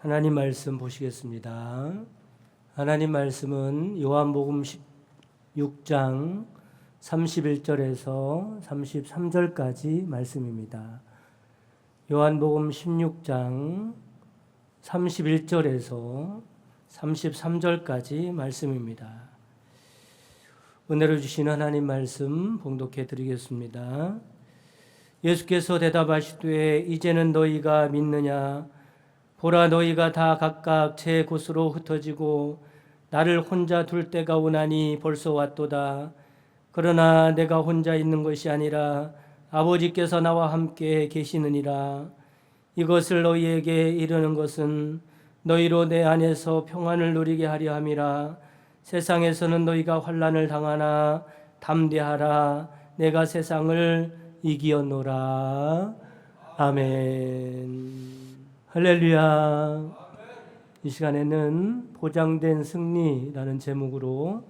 하나님 말씀 보시겠습니다. 하나님 말씀은 요한복음 16장 31절에서 33절까지 말씀입니다. 요한복음 16장 31절에서 33절까지 말씀입니다. 은혜를 주시는 하나님 말씀 봉독해 드리겠습니다. 예수께서 대답하시되 이제는 너희가 믿느냐? 보라, 너희가 다 각각 제 곳으로 흩어지고 나를 혼자 둘 때가 오나니 벌써 왔도다. 그러나 내가 혼자 있는 것이 아니라 아버지께서 나와 함께 계시느니라. 이것을 너희에게 이르는 것은 너희로 내 안에서 평안을 누리게 하려 함이라. 세상에서는 너희가 환난을 당하나 담대하라. 내가 세상을 이기었노라. 아멘. 할렐루야. 이 시간에는 보장된 승리라는 제목으로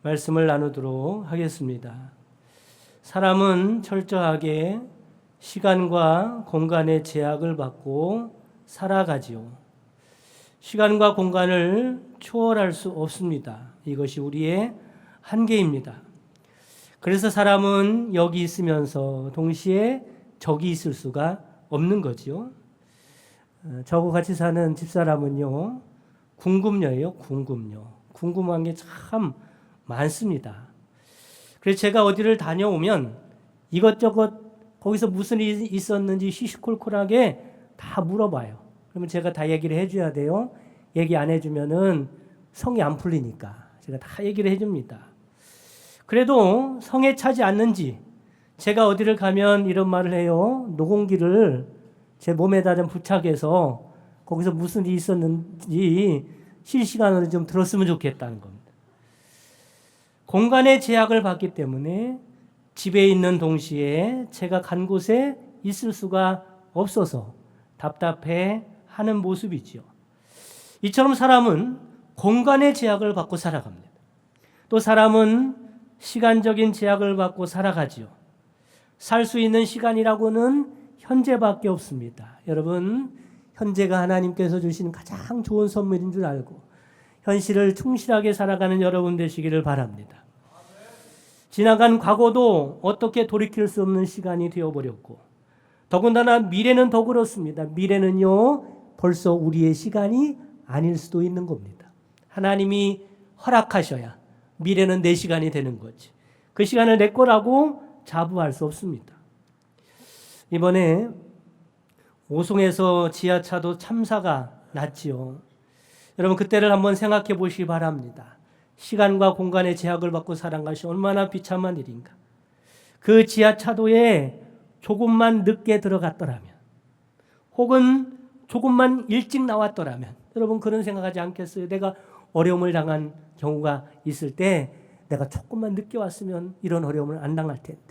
말씀을 나누도록 하겠습니다. 사람은 철저하게 시간과 공간의 제약을 받고 살아가지요. 시간과 공간을 초월할 수 없습니다. 이것이 우리의 한계입니다. 그래서 사람은 여기 있으면서 동시에 저기 있을 수가 없는 거지요. 저하고 같이 사는 집사람은요, 궁금녀예요, 궁금녀. 궁금한 게 참 많습니다. 그래서 제가 어디를 다녀오면 이것저것 거기서 무슨 일이 있었는지 시시콜콜하게 다 물어봐요. 그러면 제가 다 얘기를 해줘야 돼요. 얘기 안 해주면은 성이 안 풀리니까 제가 다 얘기를 해줍니다. 그래도 성에 차지 않는지 제가 어디를 가면 이런 말을 해요. 노공기를 제 몸에다 좀 부착해서 거기서 무슨 일이 있었는지 실시간으로 좀 들었으면 좋겠다는 겁니다. 공간의 제약을 받기 때문에 집에 있는 동시에 제가 간 곳에 있을 수가 없어서 답답해 하는 모습이지요. 이처럼 사람은 공간의 제약을 받고 살아갑니다. 또 사람은 시간적인 제약을 받고 살아가지요. 살 수 있는 시간이라고는 현재밖에 없습니다. 여러분, 현재가 하나님께서 주신 가장 좋은 선물인 줄 알고 현실을 충실하게 살아가는 여러분 되시기를 바랍니다. 지나간 과거도 어떻게 돌이킬 수 없는 시간이 되어버렸고 더군다나 미래는 더 그렇습니다. 미래는요, 벌써 우리의 시간이 아닐 수도 있는 겁니다. 하나님이 허락하셔야 미래는 내 시간이 되는 거지. 그 시간을 내 거라고 자부할 수 없습니다. 이번에 오송에서 지하차도 참사가 났지요. 여러분, 그때를 한번 생각해 보시기 바랍니다. 시간과 공간의 제약을 받고 살아간 것이 얼마나 비참한 일인가. 그 지하차도에 조금만 늦게 들어갔더라면 혹은 조금만 일찍 나왔더라면 여러분 그런 생각하지 않겠어요? 내가 어려움을 당한 경우가 있을 때 내가 조금만 늦게 왔으면 이런 어려움을 안 당할 텐데,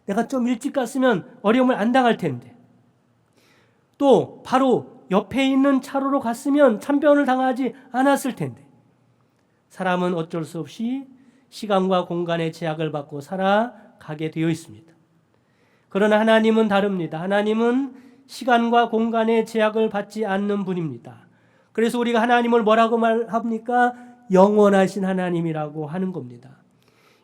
내가 좀 일찍 갔으면 어려움을 안 당할 텐데, 또 바로 옆에 있는 차로로 갔으면 참변을 당하지 않았을 텐데, 사람은 어쩔 수 없이 시간과 공간의 제약을 받고 살아가게 되어 있습니다. 그러나 하나님은 다릅니다. 하나님은 시간과 공간의 제약을 받지 않는 분입니다. 그래서 우리가 하나님을 뭐라고 말합니까? 영원하신 하나님이라고 하는 겁니다.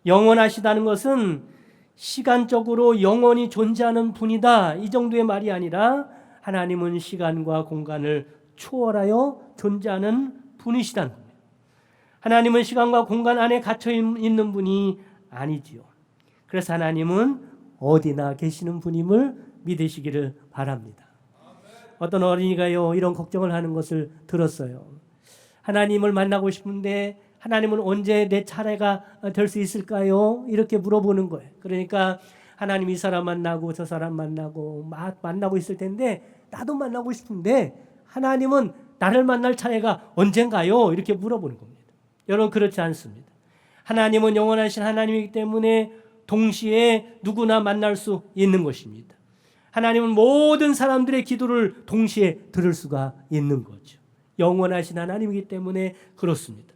영원하시다는 것은 시간적으로 영원히 존재하는 분이다, 이 정도의 말이 아니라 하나님은 시간과 공간을 초월하여 존재하는 분이시다는 겁니다. 하나님은 시간과 공간 안에 갇혀 있는 분이 아니지요. 그래서 하나님은 어디나 계시는 분임을 믿으시기를 바랍니다. 어떤 어린이가요, 이런 걱정을 하는 것을 들었어요. 하나님을 만나고 싶은데 하나님은 언제 내 차례가 될 수 있을까요? 이렇게 물어보는 거예요. 그러니까 하나님 이 사람 만나고 저 사람 만나고 만나고 있을 텐데 나도 만나고 싶은데 하나님은 나를 만날 차례가 언젠가요? 이렇게 물어보는 겁니다. 여러분, 그렇지 않습니다. 하나님은 영원하신 하나님이기 때문에 동시에 누구나 만날 수 있는 것입니다. 하나님은 모든 사람들의 기도를 동시에 들을 수가 있는 거죠. 영원하신 하나님이기 때문에 그렇습니다.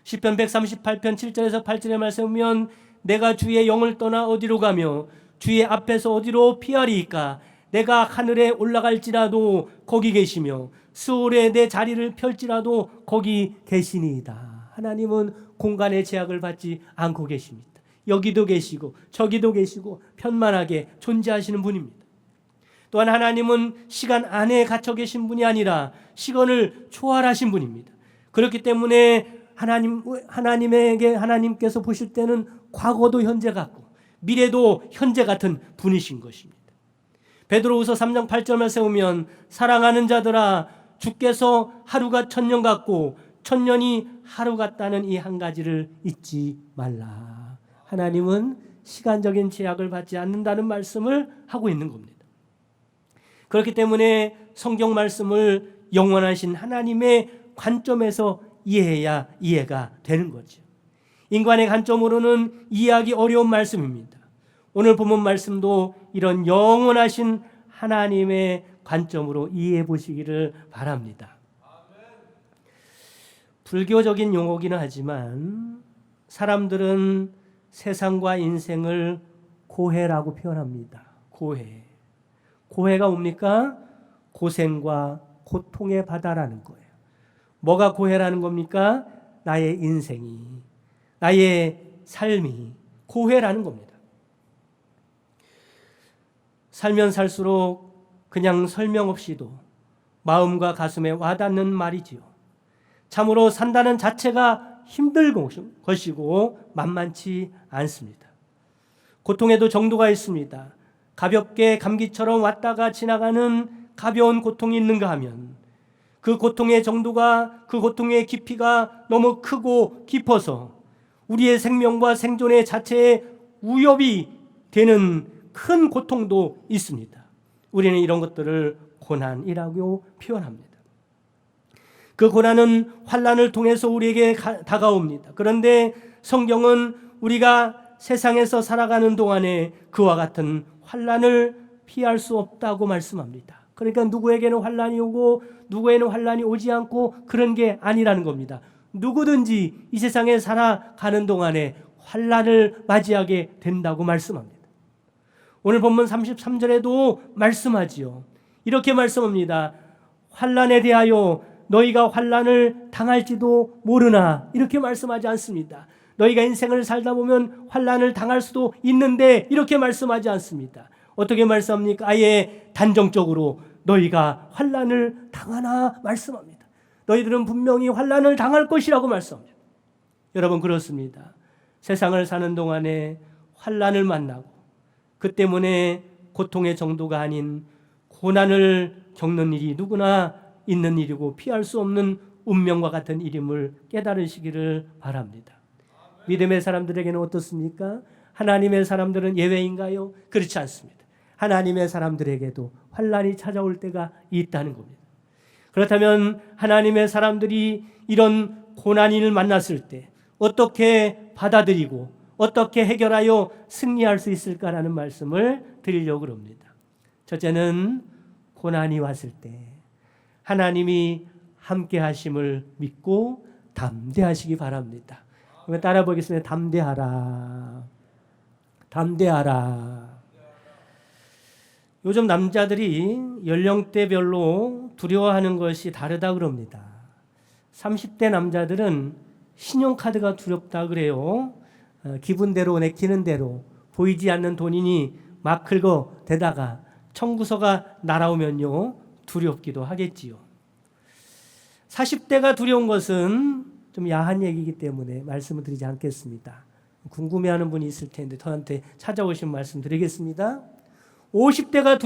시편 138편 7절에서 8절의 말씀에 보면 내가 주의 영을 떠나 어디로 가며 주의 앞에서 어디로 피하리이까? 내가 하늘에 올라갈지라도 거기 계시며 수월에 내 자리를 펼지라도 거기 계시니이다. 하나님은 공간의 제약을 받지 않고 계십니다. 여기도 계시고 저기도 계시고 편만하게 존재하시는 분입니다. 또한 하나님은 시간 안에 갇혀 계신 분이 아니라 시간을 초월하신 분입니다. 그렇기 때문에 하나님께서 보실 때는 과거도 현재 같고 미래도 현재 같은 분이신 것입니다. 베드로후서 3장 8절을 세우면 사랑하는 자들아 주께서 하루가 천년 같고 천년이 하루 같다는 이 한 가지를 잊지 말라. 하나님은 시간적인 제약을 받지 않는다는 말씀을 하고 있는 겁니다. 그렇기 때문에 성경 말씀을 영원하신 하나님의 관점에서 이해해야 이해가 되는 거죠. 인간의 관점으로는 이해하기 어려운 말씀입니다. 오늘 본문 말씀도 이런 영원하신 하나님의 관점으로 이해해 보시기를 바랍니다. 불교적인 용어기는 하지만 사람들은 세상과 인생을 고해라고 표현합니다. 고해. 고해가 뭡니까? 고생과 고통의 바다라는 거예요. 뭐가 고해라는 겁니까? 나의 인생이, 나의 삶이 고해라는 겁니다. 살면 살수록 그냥 설명 없이도 마음과 가슴에 와닿는 말이지요. 참으로 산다는 자체가 힘들 것이고 만만치 않습니다. 고통에도 정도가 있습니다. 가볍게 감기처럼 왔다가 지나가는 가벼운 고통이 있는가 하면 그 고통의 정도가, 그 고통의 깊이가 너무 크고 깊어서 우리의 생명과 생존의 자체에 위협이 되는 큰 고통도 있습니다. 우리는 이런 것들을 고난이라고 표현합니다. 그 고난은 환난을 통해서 우리에게 다가옵니다. 그런데 성경은 우리가 세상에서 살아가는 동안에 그와 같은 환난을 피할 수 없다고 말씀합니다. 그러니까 누구에게는 환난이 오고 누구에게는 환난이 오지 않고 그런 게 아니라는 겁니다. 누구든지 이 세상에 살아가는 동안에 환난을 맞이하게 된다고 말씀합니다. 오늘 본문 33절에도 말씀하지요. 이렇게 말씀합니다. 환난에 대하여 너희가 환난을 당할지도 모르나, 이렇게 말씀하지 않습니다. 너희가 인생을 살다 보면 환난을 당할 수도 있는데 이렇게 말씀하지 않습니다. 어떻게 말씀합니까? 아예 단정적으로 너희가 환난을 당하나 말씀합니다. 너희들은 분명히 환난을 당할 것이라고 말씀합니다. 여러분, 그렇습니다. 세상을 사는 동안에 환난을 만나고 그 때문에 고통의 정도가 아닌 고난을 겪는 일이 누구나 있는 일이고 피할 수 없는 운명과 같은 일임을 깨달으시기를 바랍니다. 믿음의 사람들에게는 어떻습니까? 하나님의 사람들은 예외인가요? 그렇지 않습니다. 하나님의 사람들에게도 환난이 찾아올 때가 있다는 겁니다. 그렇다면 하나님의 사람들이 이런 고난을 만났을 때 어떻게 받아들이고 어떻게 해결하여 승리할 수 있을까라는 말씀을 드리려고 합니다. 첫째는 고난이 왔을 때 하나님이 함께 하심을 믿고 담대하시기 바랍니다. 따라 보겠습니다. 담대하라. 담대하라. 요즘 남자들이 연령대별로 두려워하는 것이 다르다 그럽니다. 30대 남자들은 신용카드가 두렵다 그래요. 기분대로 내키는 대로 보이지 않는 돈이니 막 긁어대다가 청구서가 날아오면요 두렵기도 하겠지요. 40대가 두려운 것은 좀 야한 얘기이기 때문에 말씀을 드리지 않겠습니다. 궁금해하는 분이 있을 텐데 저한테 찾아오신 말씀 드리겠습니다. 50대가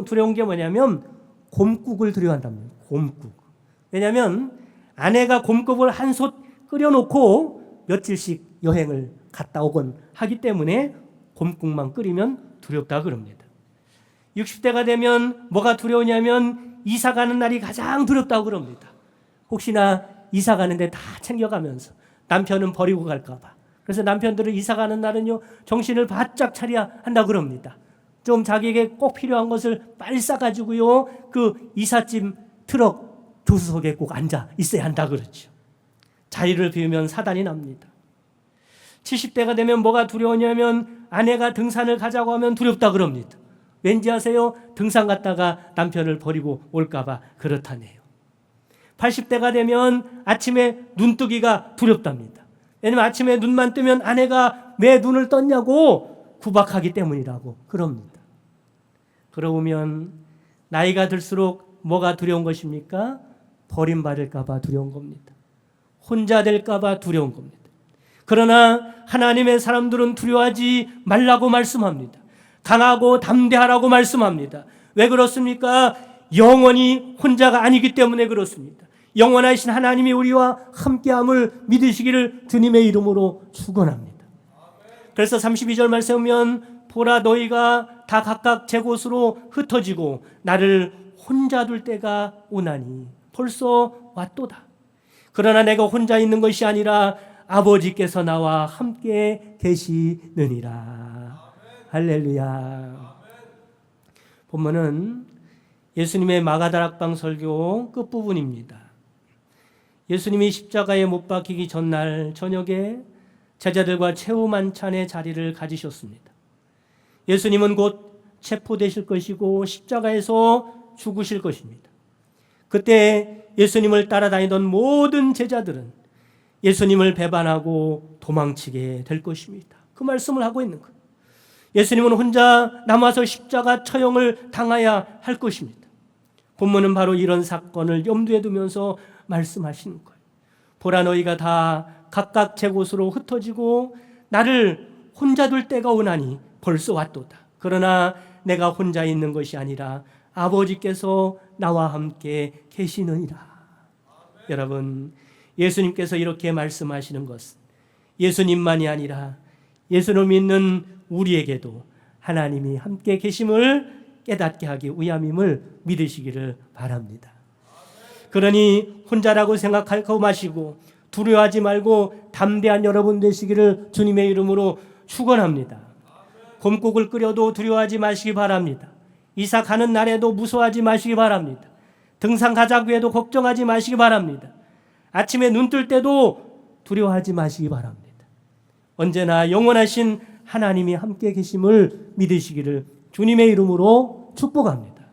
두려운 게 뭐냐면 곰국을 두려워한답니다. 곰국. 왜냐하면 아내가 곰국을 한솥 끓여놓고 며칠씩 여행을 갔다 오곤 하기 때문에 곰국만 끓이면 두렵다 그럽니다. 60대가 되면 뭐가 두려우냐면 이사 가는 날이 가장 두렵다고 그럽니다. 혹시나 이사 가는데 다 챙겨가면서 남편은 버리고 갈까 봐. 그래서 남편들은 이사 가는 날은요 정신을 바짝 차려야 한다고 그럽니다. 좀 자기에게 꼭 필요한 것을 빨리 싸가지고요 그 이삿짐 트럭 조수석에 꼭 앉아 있어야 한다 그러죠. 자리를 비우면 사단이 납니다. 70대가 되면 뭐가 두려우냐면 아내가 등산을 가자고 하면 두렵다 그럽니다. 왠지 아세요? 등산 갔다가 남편을 버리고 올까 봐 그렇다네요. 80대가 되면 아침에 눈뜨기가 두렵답니다. 왜냐하면 아침에 눈만 뜨면 아내가 왜 눈을 떴냐고 구박하기 때문이라고 그럽니다. 그러면 나이가 들수록 뭐가 두려운 것입니까? 버림받을까 봐 두려운 겁니다. 혼자 될까 봐 두려운 겁니다. 그러나 하나님의 사람들은 두려워하지 말라고 말씀합니다. 강하고 담대하라고 말씀합니다. 왜 그렇습니까? 영원히 혼자가 아니기 때문에 그렇습니다. 영원하신 하나님이 우리와 함께함을 믿으시기를 주님의 이름으로 축원합니다. 그래서 32절 말씀에 보면 보라 너희가 다 각각 제 곳으로 흩어지고 나를 혼자 둘 때가 오나니 벌써 왔도다. 그러나 내가 혼자 있는 것이 아니라 아버지께서 나와 함께 계시느니라. 할렐루야. 본문은 예수님의 마가다락방 설교 끝부분입니다. 예수님이 십자가에 못 박히기 전날 저녁에 제자들과 최후 만찬의 자리를 가지셨습니다. 예수님은 곧 체포되실 것이고 십자가에서 죽으실 것입니다. 그때 예수님을 따라다니던 모든 제자들은 예수님을 배반하고 도망치게 될 것입니다. 그 말씀을 하고 있는 거예요. 예수님은 혼자 남아서 십자가 처형을 당해야 할 것입니다. 본문은 바로 이런 사건을 염두에 두면서 말씀하시는 거예요. 보라 너희가 다 각각 제 곳으로 흩어지고 나를 혼자 둘 때가 오나니 벌써 왔도다. 그러나 내가 혼자 있는 것이 아니라 아버지께서 나와 함께 계시느니라. 여러분, 예수님께서 이렇게 말씀하시는 것은 예수님만이 아니라 예수를 믿는 우리에게도 하나님이 함께 계심을 깨닫게 하기 위함임을 믿으시기를 바랍니다. 그러니 혼자라고 생각하고 마시고 두려워하지 말고 담대한 여러분 되시기를 주님의 이름으로 축원합니다. 곰국을 끓여도 두려워하지 마시기 바랍니다. 이사 가는 날에도 무서워하지 마시기 바랍니다. 등산 가자고 해도 걱정하지 마시기 바랍니다. 아침에 눈 뜰 때도 두려워하지 마시기 바랍니다. 언제나 영원하신 하나님이 함께 계심을 믿으시기를 주님의 이름으로 축복합니다.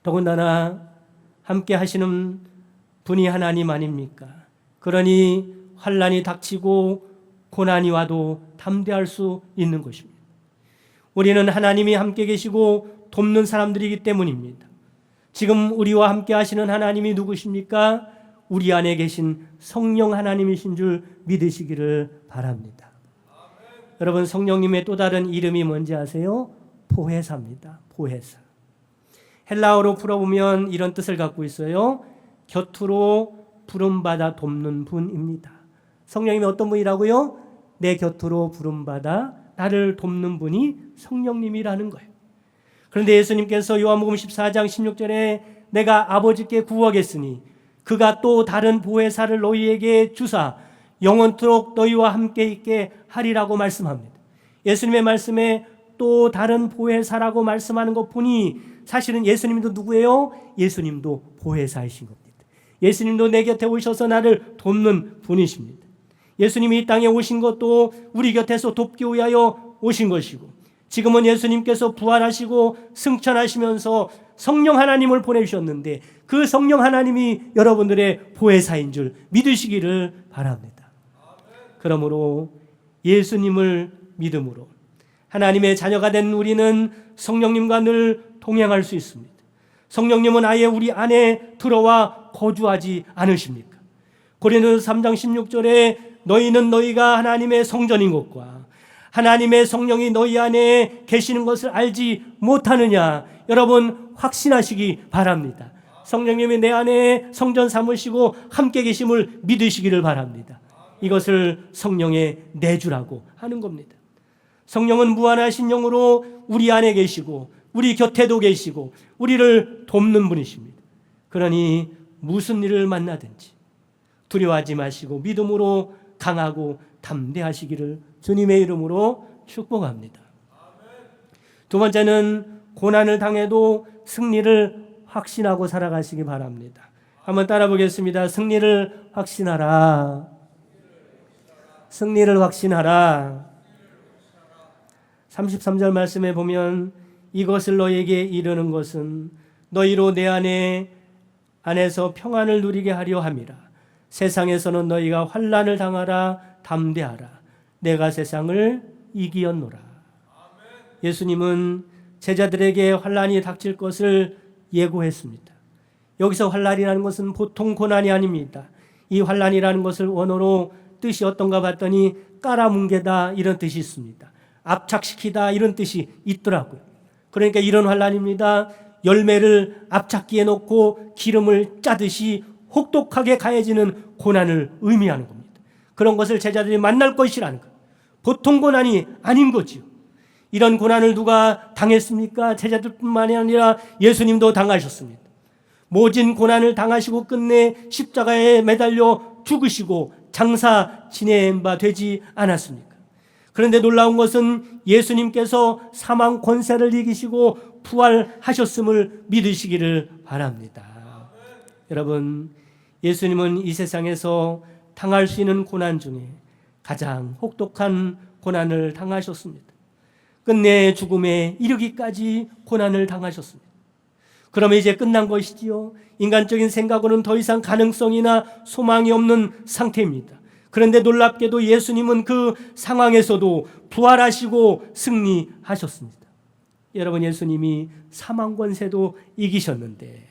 더군다나 함께 하시는 분이 하나님 아닙니까? 그러니 환난이 닥치고 고난이 와도 담대할 수 있는 것입니다. 우리는 하나님이 함께 계시고 돕는 사람들이기 때문입니다. 지금 우리와 함께 하시는 하나님이 누구십니까? 우리 안에 계신 성령 하나님이신 줄 믿으시기를 바랍니다. 여러분, 성령님의 또 다른 이름이 뭔지 아세요? 보혜사입니다. 보혜사. 헬라어로 풀어보면 이런 뜻을 갖고 있어요. 곁으로 부름받아 돕는 분입니다. 성령님이 어떤 분이라고요? 내 곁으로 부름받아 나를 돕는 분이 성령님이라는 거예요. 그런데 예수님께서 요한복음 14장 16절에 내가 아버지께 구하겠으니 그가 또 다른 보혜사를 너희에게 주사 영원토록 너희와 함께 있게 하리라고 말씀합니다. 예수님의 말씀에 또 다른 보혜사라고 말씀하는 것 보니 사실은 예수님도 누구예요? 예수님도 보혜사이신 겁니다. 예수님도 내 곁에 오셔서 나를 돕는 분이십니다. 예수님이 이 땅에 오신 것도 우리 곁에서 돕기 위하여 오신 것이고 지금은 예수님께서 부활하시고 승천하시면서 성령 하나님을 보내주셨는데 그 성령 하나님이 여러분들의 보혜사인 줄 믿으시기를 바랍니다. 그러므로 예수님을 믿음으로 하나님의 자녀가 된 우리는 성령님과 늘 동행할 수 있습니다. 성령님은 아예 우리 안에 들어와 거주하지 않으십니까? 고린도서 3장 16절에 너희는 너희가 하나님의 성전인 것과 하나님의 성령이 너희 안에 계시는 것을 알지 못하느냐? 여러분 확신하시기 바랍니다. 성령님이 내 안에 성전 삼으시고 함께 계심을 믿으시기를 바랍니다. 이것을 성령의 내주라고 하는 겁니다. 성령은 무한하신 영으로 우리 안에 계시고 우리 곁에도 계시고 우리를 돕는 분이십니다. 그러니 무슨 일을 만나든지 두려워하지 마시고 믿음으로 강하고 담대하시기를 주님의 이름으로 축복합니다. 두 번째는 고난을 당해도 승리를 확신하고 살아가시기 바랍니다. 한번 따라 보겠습니다. 승리를 확신하라. 승리를 확신하라. 33절 말씀에 보면 이것을 너에게 이르는 것은 너희로 내 안에 안에서 평안을 누리게 하려 함이라. 세상에서는 너희가 환난을 당하라. 담대하라. 내가 세상을 이기었노라. 예수님은 제자들에게 환난이 닥칠 것을 예고했습니다. 여기서 환난이라는 것은 보통 고난이 아닙니다. 이 환난이라는 것을 원어로 뜻이 어떤가 봤더니 깔아뭉개다 이런 뜻이 있습니다. 압착시키다 이런 뜻이 있더라고요. 그러니까 이런 환난입니다. 열매를 압착기에 놓고 기름을 짜듯이 혹독하게 가해지는 고난을 의미하는 겁니다. 그런 것을 제자들이 만날 것이라는 것. 보통 고난이 아닌 거지요. 이런 고난을 누가 당했습니까? 제자들뿐만이 아니라 예수님도 당하셨습니다. 모진 고난을 당하시고 끝내 십자가에 매달려 죽으시고 장사 지낸 바 되지 않았습니까? 그런데 놀라운 것은 예수님께서 사망 권세를 이기시고 부활하셨음을 믿으시기를 바랍니다. 여러분, 예수님은 이 세상에서 당할 수 있는 고난 중에 가장 혹독한 고난을 당하셨습니다. 끝내 죽음에 이르기까지 고난을 당하셨습니다. 그러면 이제 끝난 것이지요. 인간적인 생각으로는 더 이상 가능성이나 소망이 없는 상태입니다. 그런데 놀랍게도 예수님은 그 상황에서도 부활하시고 승리하셨습니다. 여러분, 예수님이 사망 권세도 이기셨는데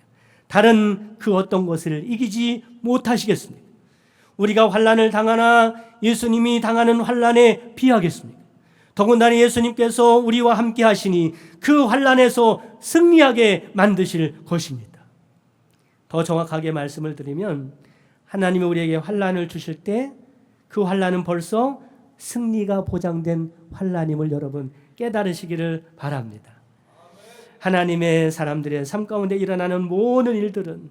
다른 그 어떤 것을 이기지 못하시겠습니까? 우리가 환난을 당하나 예수님이 당하는 환난에 비하겠습니까? 더군다나 예수님께서 우리와 함께 하시니 그 환난에서 승리하게 만드실 것입니다. 더 정확하게 말씀을 드리면 하나님이 우리에게 환난을 주실 때 그 환난은 벌써 승리가 보장된 환난임을 여러분 깨달으시기를 바랍니다. 하나님의 사람들의 삶 가운데 일어나는 모든 일들은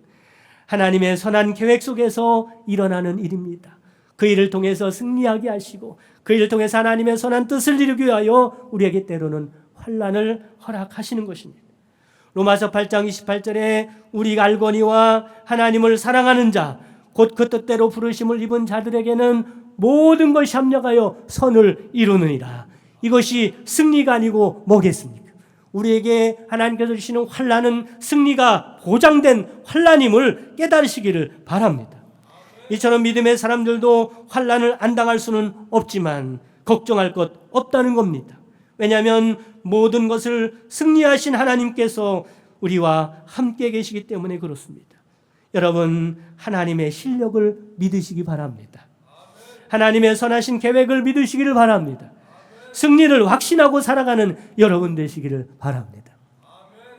하나님의 선한 계획 속에서 일어나는 일입니다. 그 일을 통해서 승리하게 하시고 그 일을 통해서 하나님의 선한 뜻을 이루기 위하여 우리에게 때로는 환난을 허락하시는 것입니다. 로마서 8장 28절에 우리가 알거니와 하나님을 사랑하는 자 곧 그 뜻대로 부르심을 입은 자들에게는 모든 것이 합력하여 선을 이루느니라. 이것이 승리가 아니고 뭐겠습니까? 우리에게 하나님께서 주시는 환난은 승리가 보장된 환난임을 깨달으시기를 바랍니다. 이처럼 믿음의 사람들도 환난을 안 당할 수는 없지만 걱정할 것 없다는 겁니다. 왜냐하면 모든 것을 승리하신 하나님께서 우리와 함께 계시기 때문에 그렇습니다. 여러분, 하나님의 실력을 믿으시기 바랍니다. 하나님의 선하신 계획을 믿으시기를 바랍니다. 승리를 확신하고 살아가는 여러분 되시기를 바랍니다.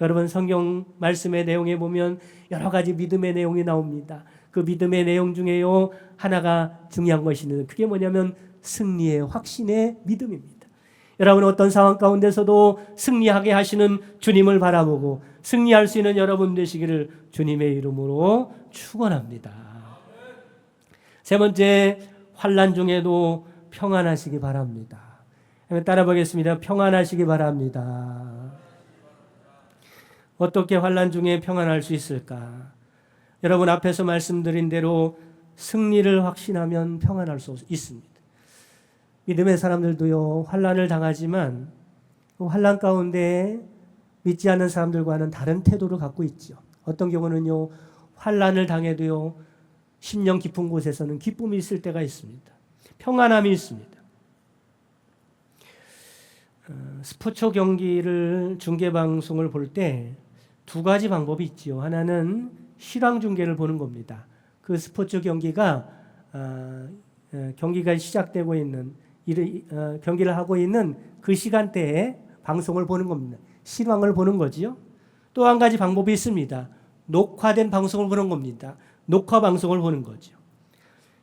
여러분, 성경 말씀의 내용에 보면 여러 가지 믿음의 내용이 나옵니다. 그 믿음의 내용 중에요 하나가 중요한 것이 있는데 그게 뭐냐면 승리의 확신의 믿음입니다. 여러분, 어떤 상황 가운데서도 승리하게 하시는 주님을 바라보고 승리할 수 있는 여러분 되시기를 주님의 이름으로 축원합니다. 세 번째, 환난 중에도 평안하시기 바랍니다. 따라 보겠습니다. 평안하시기 바랍니다. 어떻게 환난 중에 평안할 수 있을까? 여러분, 앞에서 말씀드린 대로 승리를 확신하면 평안할 수 있습니다. 믿음의 사람들도요 환난을 당하지만 그 환난 가운데 믿지 않는 사람들과는 다른 태도를 갖고 있죠. 어떤 경우는요 환난을 당해도요 심령 깊은 곳에서는 기쁨이 있을 때가 있습니다. 평안함이 있습니다. 스포츠 경기를 중계방송을 볼 때 두 가지 방법이 있죠. 하나는 실황 중계를 보는 겁니다. 그 스포츠 경기가 시작되고 있는 경기를 하고 있는 그 시간대에 방송을 보는 겁니다. 실황을 보는 거지요. 또 한 가지 방법이 있습니다. 녹화된 방송을 보는 겁니다. 녹화 방송을 보는 거죠.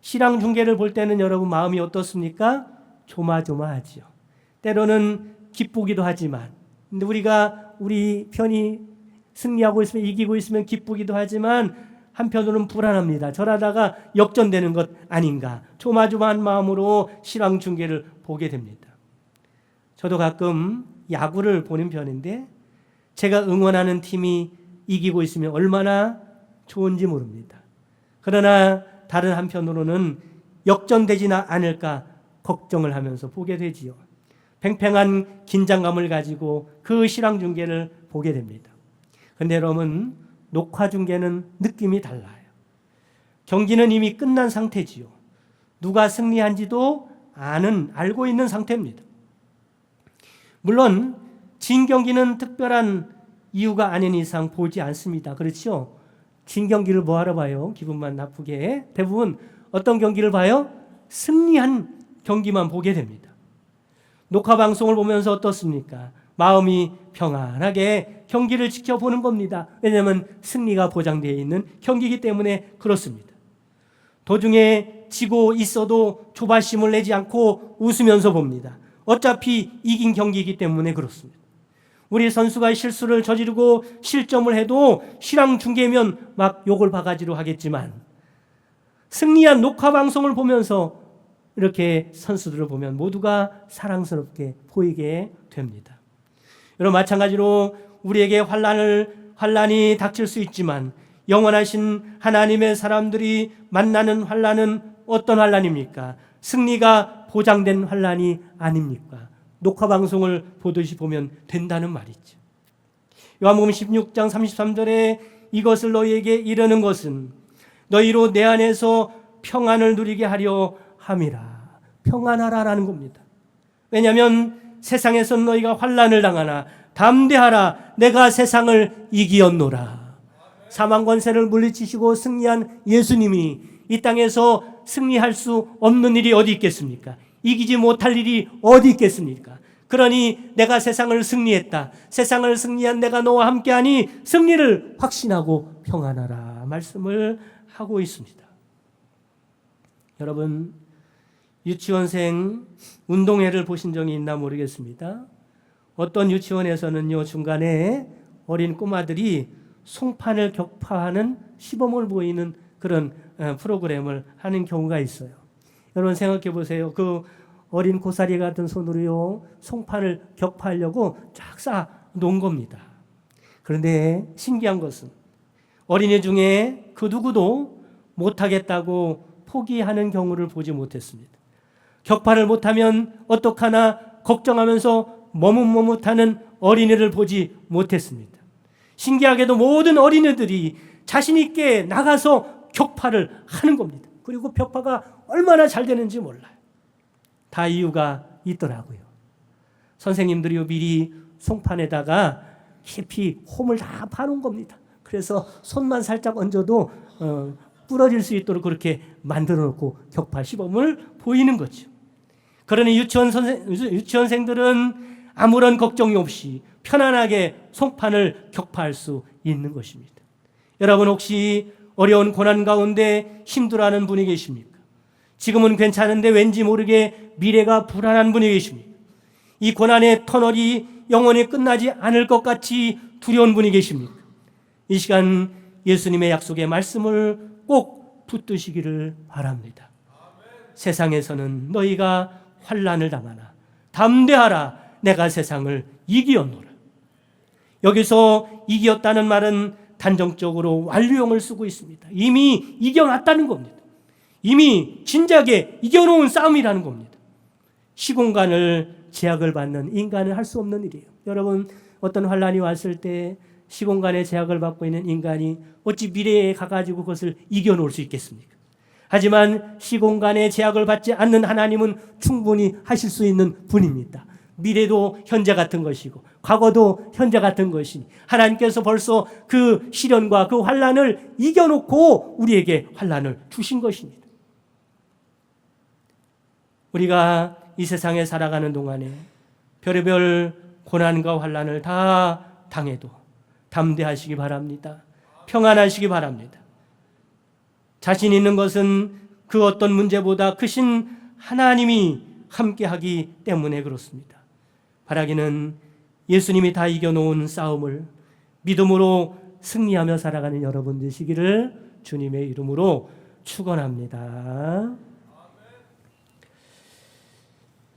실황 중계를 볼 때는 여러분 마음이 어떻습니까? 조마조마하지요. 때로는 기쁘기도 하지만, 근데 우리가 우리 편이 승리하고 있으면 이기고 있으면 기쁘기도 하지만 한편으로는 불안합니다. 저러다가 역전되는 것 아닌가. 조마조마한 마음으로 실황 중계를 보게 됩니다. 저도 가끔 야구를 보는 편인데 제가 응원하는 팀이 이기고 있으면 얼마나 좋은지 모릅니다. 그러나 다른 한편으로는 역전되지나 않을까 걱정을 하면서 보게 되지요. 팽팽한 긴장감을 가지고 그 실황 중계를 보게 됩니다. 그런데 여러분, 녹화 중계는 느낌이 달라요. 경기는 이미 끝난 상태지요. 누가 승리한지도 알고 있는 상태입니다. 물론 진 경기는 특별한 이유가 아닌 이상 보지 않습니다. 그렇죠? 진 경기를 뭐하러 봐요? 기분만 나쁘게. 대부분 어떤 경기를 봐요? 승리한 경기만 보게 됩니다. 녹화 방송을 보면서 어떻습니까? 마음이 평안하게 경기를 지켜보는 겁니다. 왜냐하면 승리가 보장되어 있는 경기이기 때문에 그렇습니다. 도중에 지고 있어도 조바심을 내지 않고 웃으면서 봅니다. 어차피 이긴 경기이기 때문에 그렇습니다. 우리 선수가 실수를 저지르고 실점을 해도 실황 중계면 막 욕을 바가지로 하겠지만 승리한 녹화 방송을 보면서 이렇게 선수들을 보면 모두가 사랑스럽게 보이게 됩니다. 여러분, 마찬가지로 우리에게 환난이 닥칠 수 있지만 영원하신 하나님의 사람들이 만나는 환난은 어떤 환난입니까? 승리가 보장된 환난이 아닙니까? 녹화 방송을 보듯이 보면 된다는 말이죠. 요한복음 16장 33절에 이것을 너희에게 이르는 것은 너희로 내 안에서 평안을 누리게 하려 함이라. 평안하라라는 겁니다. 왜냐하면 세상에서 너희가 환난을 당하나 담대하라. 내가 세상을 이기었노라. 사망 권세를 물리치시고 승리한 예수님이 이 땅에서 승리할 수 없는 일이 어디 있겠습니까? 이기지 못할 일이 어디 있겠습니까? 그러니 내가 세상을 승리했다. 세상을 승리한 내가 너와 함께하니 승리를 확신하고 평안하라 말씀을 하고 있습니다. 여러분, 유치원생 운동회를 보신 적이 있나 모르겠습니다. 어떤 유치원에서는요, 중간에 어린 꼬마들이 송판을 격파하는 시범을 보이는 그런 프로그램을 하는 경우가 있어요. 여러분 생각해 보세요. 그 어린 고사리 같은 손으로요, 송판을 격파하려고 쫙 쌓아 놓은 겁니다. 그런데 신기한 것은 어린이 중에 그 누구도 못하겠다고 포기하는 경우를 보지 못했습니다. 격파를 못하면 어떡하나 걱정하면서 머뭇머뭇하는 어린이를 보지 못했습니다. 신기하게도 모든 어린이들이 자신 있게 나가서 격파를 하는 겁니다. 그리고 격파가 얼마나 잘 되는지 몰라요. 다 이유가 있더라고요. 선생님들이 미리 송판에다가 깊이 홈을 다 파놓은 겁니다. 그래서 손만 살짝 얹어도 부러질 수 있도록 그렇게 만들어 놓고 격파 시범을 보이는 거죠. 그러니 유치원생들은 아무런 걱정이 없이 편안하게 송판을 격파할 수 있는 것입니다. 여러분, 혹시 어려운 고난 가운데 힘들어하는 분이 계십니까? 지금은 괜찮은데 왠지 모르게 미래가 불안한 분이 계십니까? 이 고난의 터널이 영원히 끝나지 않을 것 같이 두려운 분이 계십니까? 이 시간 예수님의 약속의 말씀을 꼭 붙드시기를 바랍니다. 세상에서는 너희가 환난을 당하나 담대하라. 내가 세상을 이기었노라. 여기서 이기었다는 말은 단정적으로 완료형을 쓰고 있습니다. 이미 이겨놨다는 겁니다. 이미 진작에 이겨놓은 싸움이라는 겁니다. 시공간을 제약을 받는 인간은 할 수 없는 일이에요. 여러분, 어떤 환난이 왔을 때 시공간의 제약을 받고 있는 인간이 어찌 미래에 가가지고 그것을 이겨놓을 수 있겠습니까? 하지만 시공간의 제약을 받지 않는 하나님은 충분히 하실 수 있는 분입니다. 미래도 현재 같은 것이고 과거도 현재 같은 것이니 하나님께서 벌써 그 시련과 그 환난을 이겨놓고 우리에게 환난을 주신 것입니다. 우리가 이 세상에 살아가는 동안에 별의별 고난과 환난을 다 당해도 담대하시기 바랍니다. 평안하시기 바랍니다. 자신 있는 것은 그 어떤 문제보다 크신 하나님이 함께하기 때문에 그렇습니다. 바라기는 예수님이 다 이겨놓은 싸움을 믿음으로 승리하며 살아가는 여러분 되시기를 주님의 이름으로 축원합니다.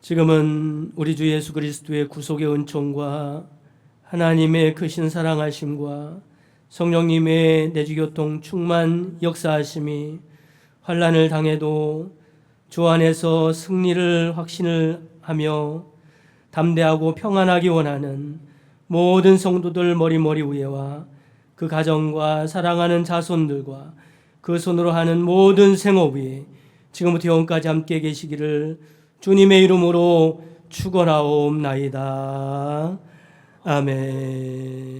지금은 우리 주 예수 그리스도의 구속의 은총과 하나님의 크신 사랑하심과 성령님의 내주교통 충만 역사하심이 환난을 당해도 주 안에서 승리를 확신을 하며 담대하고 평안하기 원하는 모든 성도들 머리 위에와 그 가정과 사랑하는 자손들과 그 손으로 하는 모든 생업이 지금부터 영원까지 함께 계시기를 주님의 이름으로 축원하옵나이다. 아멘.